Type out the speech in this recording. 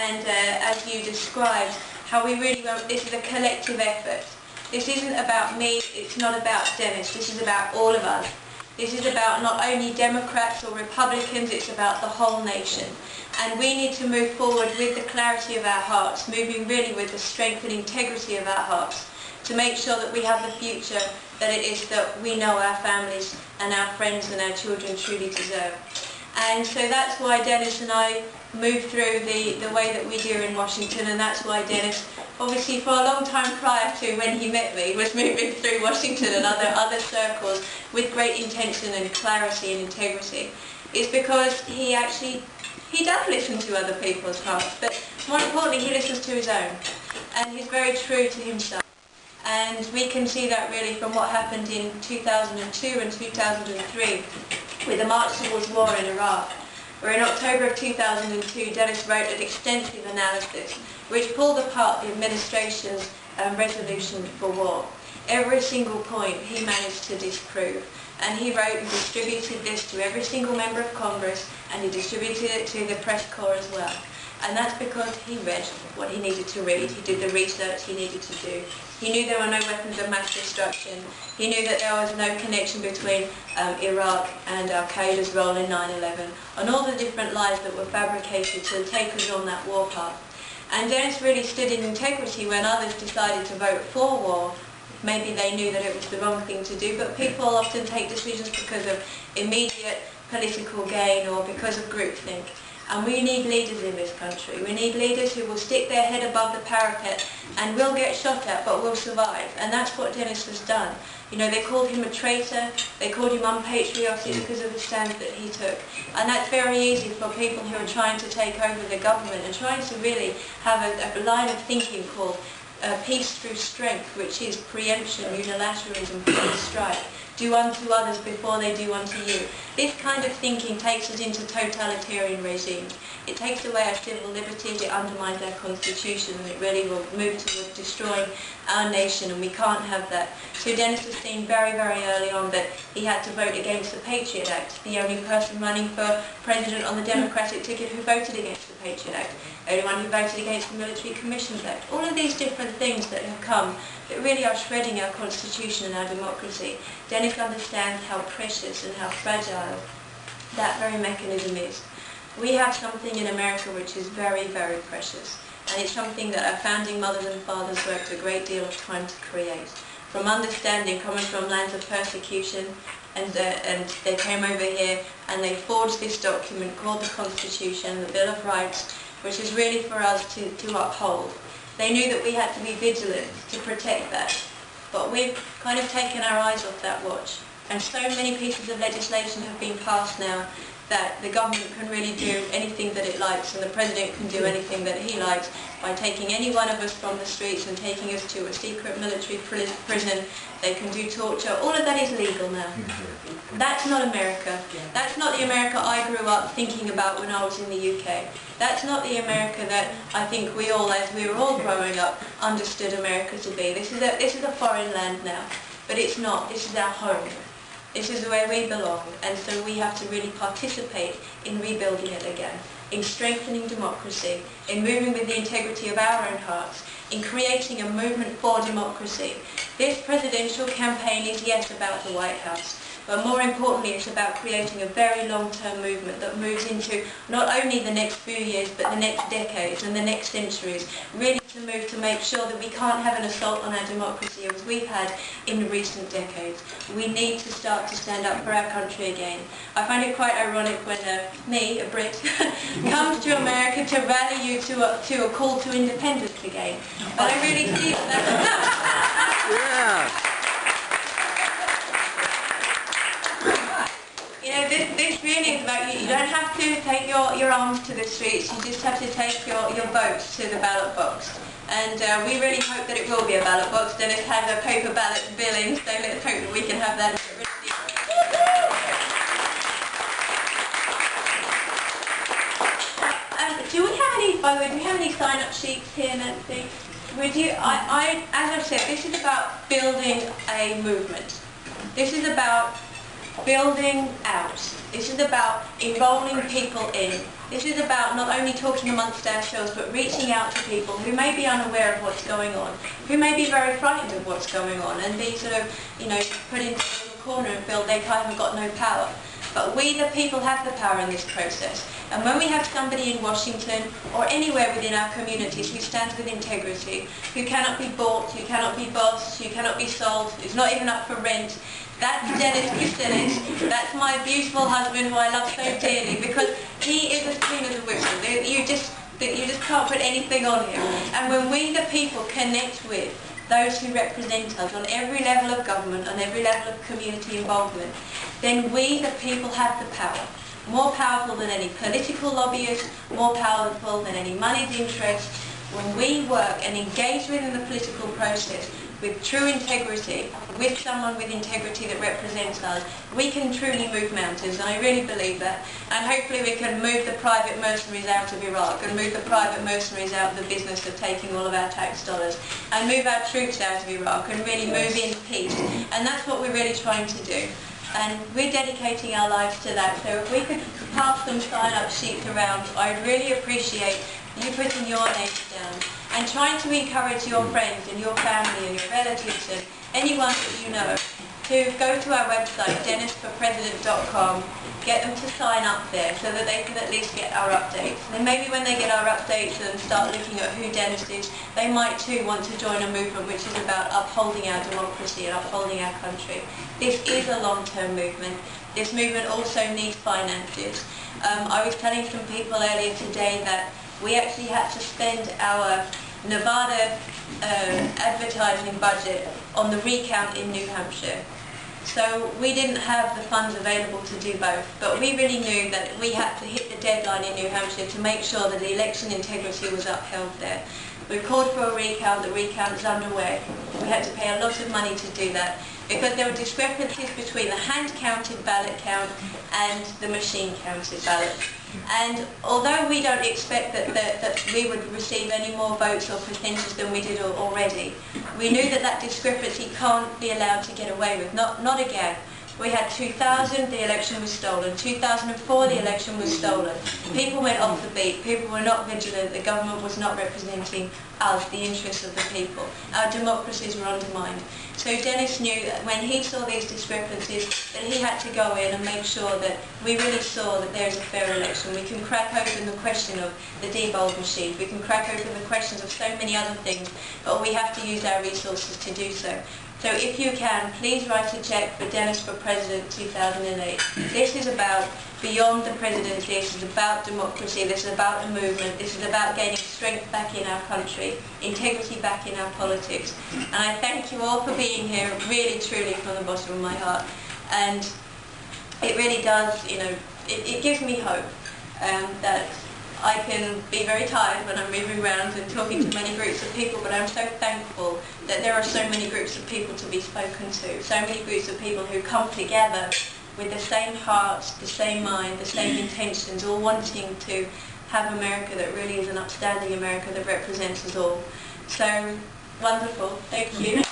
and as you described, how we really want, this is a collective effort. This isn't about me, it's not about Dennis, this is about all of us. This is about not only Democrats or Republicans, it's about the whole nation. And we need to move forward with the clarity of our hearts, moving really with the strength and integrity of our hearts, to make sure that we have the future that it is that we know our families and our friends and our children truly deserve. And so that's why Dennis and I moved through the way that we do in Washington, and that's why Dennis, obviously for a long time prior to when he met me, was moving through Washington and other circles with great intention and clarity and integrity. It's because he does listen to other people's hearts, but more importantly he listens to his own, and he's very true to himself. And we can see that really from what happened in 2002 and 2003 with the march towards war in Iraq, where in October of 2002 Dennis wrote an extensive analysis which pulled apart the administration's resolution for war. Every single point he managed to disprove, and he wrote and distributed this to every single member of Congress, and he distributed it to the press corps as well. And that's because he read what he needed to read, he did the research he needed to do. He knew there were no weapons of mass destruction. He knew that there was no connection between Iraq and Al-Qaeda's role in 9/11, and all the different lies that were fabricated to take us on that war path. And Dennis really stood in integrity when others decided to vote for war. Maybe they knew that it was the wrong thing to do, but people often take decisions because of immediate political gain or because of groupthink. And we need leaders in this country. We need leaders who will stick their head above the parapet and will get shot at but will survive. And that's what Dennis has done. You know, they called him a traitor, they called him unpatriotic because of the stance that he took. And that's very easy for people who are trying to take over the government and trying to really have a line of thinking called peace through strength, which is preemption, unilateralism, first strike. Do unto others before they do unto you. This kind of thinking takes us into totalitarian regimes. It takes away our civil liberties, it undermines our constitution, and it really will move towards destroying our nation, and we can't have that. So Dennis has seen very, very early on that he had to vote against the Patriot Act, the only person running for president on the Democratic ticket who voted against the Patriot Act, the only one who voted against the Military Commissions Act. All of these different things that have come that really are shredding our constitution and our democracy. Dennis understands how precious and how fragile that very mechanism is. We have something in America which is very, very precious, and it's something that our founding mothers and fathers worked a great deal of time to create. From understanding, coming from lands of persecution, and they came over here and they forged this document called the Constitution, the Bill of Rights, which is really for us to uphold. They knew that we had to be vigilant to protect that, but we've kind of taken our eyes off that watch. And so many pieces of legislation have been passed now that the government can really do anything that it likes, and the president can do anything that he likes by taking any one of us from the streets and taking us to a secret military prison. They can do torture. All of that is legal now. That's not America. That's not the America I grew up thinking about when I was in the UK. That's not the America that I think we all, as we were all growing up, understood America to be. This is a foreign land now, but it's not. This is our home. This is where we belong, and so we have to really participate in rebuilding it again, in strengthening democracy, in moving with the integrity of our own hearts, in creating a movement for democracy. This presidential campaign is, yes, about the White House, but more importantly it's about creating a very long-term movement that moves into not only the next few years but the next decades and the next centuries, really to move to make sure that we can't have an assault on our democracy as we've had in recent decades. We need to start to stand up for our country again. I find it quite ironic when me, a Brit, comes to America to rally you to a call to independence again. But I really feel that... Yeah. You know, this really is about you don't have to take your arms to the streets, you just have to take your votes to the ballot box. And we really hope that it will be a ballot box. Dennis has a paper ballot bill in, so let's hope that we can have that. Do we have any, by the way, do we have any sign-up sheets here, Nancy? Would you, as I've said, this is about building a movement. This is about building out. This is about enrolling people in. This is about not only talking amongst ourselves, but reaching out to people who may be unaware of what's going on, who may be very frightened of what's going on, and be sort of, put into a little corner and feel they kind of got no power. But we, the people, have the power in this process. And when we have somebody in Washington or anywhere within our communities who stands with integrity, who cannot be bought, who cannot be bossed, who cannot be sold, who's not even up for rent, that's Dennis Kucinich. That's my beautiful husband who I love so dearly, because he is as clean as a whistle. You just can't put anything on him. And when we, the people, connect with those who represent us on every level of government, on every level of community involvement, then we, the people, have the power. More powerful than any political lobbyist, more powerful than any moneyed interest. When we work and engage within the political process with true integrity, with someone with integrity that represents us, we can truly move mountains, and I really believe that. And hopefully we can move the private mercenaries out of Iraq, and move the private mercenaries out of the business of taking all of our tax dollars, and move our troops out of Iraq, and really move in peace. And that's what we're really trying to do. And we're dedicating our lives to that. So if we could pass some sign-up sheets around, I'd really appreciate you putting your names down and trying to encourage your friends and your family and your relatives and anyone that you know to go to our website, dennisforpresident.com, get them to sign up there so that they can at least get our updates. And then maybe when they get our updates and start looking at who Dennis is, they might too want to join a movement which is about upholding our democracy and upholding our country. This is a long-term movement. This movement also needs finances. I was telling some people earlier today that we actually had to spend our Nevada advertising budget on the recount in New Hampshire. So we didn't have the funds available to do both, but we really knew that we had to hit the deadline in New Hampshire to make sure that the election integrity was upheld there. We called for a recount, the recount is underway. We had to pay a lot of money to do that because there were discrepancies between the hand-counted ballot count and the machine-counted ballot. And although we don't expect that we would receive any more votes or percentages than we did already, we knew that that discrepancy can't be allowed to get away with, not again. We had 2000, the election was stolen. 2004, the election was stolen. People went off the beat. People were not vigilant. The government was not representing us, the interests of the people. Our democracies were undermined. So Dennis knew that when he saw these discrepancies, that he had to go in and make sure that we really saw that there is a fair election. We can crack open the question of the debold machines. We can crack open the questions of so many other things, but we have to use our resources to do so. So if you can, please write a check for Dennis for President 2008. This is about beyond the presidency. This is about democracy. This is about a movement. This is about gaining strength back in our country, integrity back in our politics. And I thank you all for being here, really, truly, from the bottom of my heart. And it really does, it gives me hope that I can be very tired when I'm moving around and talking to many groups of people, but I'm so thankful that there are so many groups of people to be spoken to, so many groups of people who come together with the same hearts, the same mind, the same intentions, all wanting to have America that really is an upstanding America that represents us all. So, wonderful. Thank you.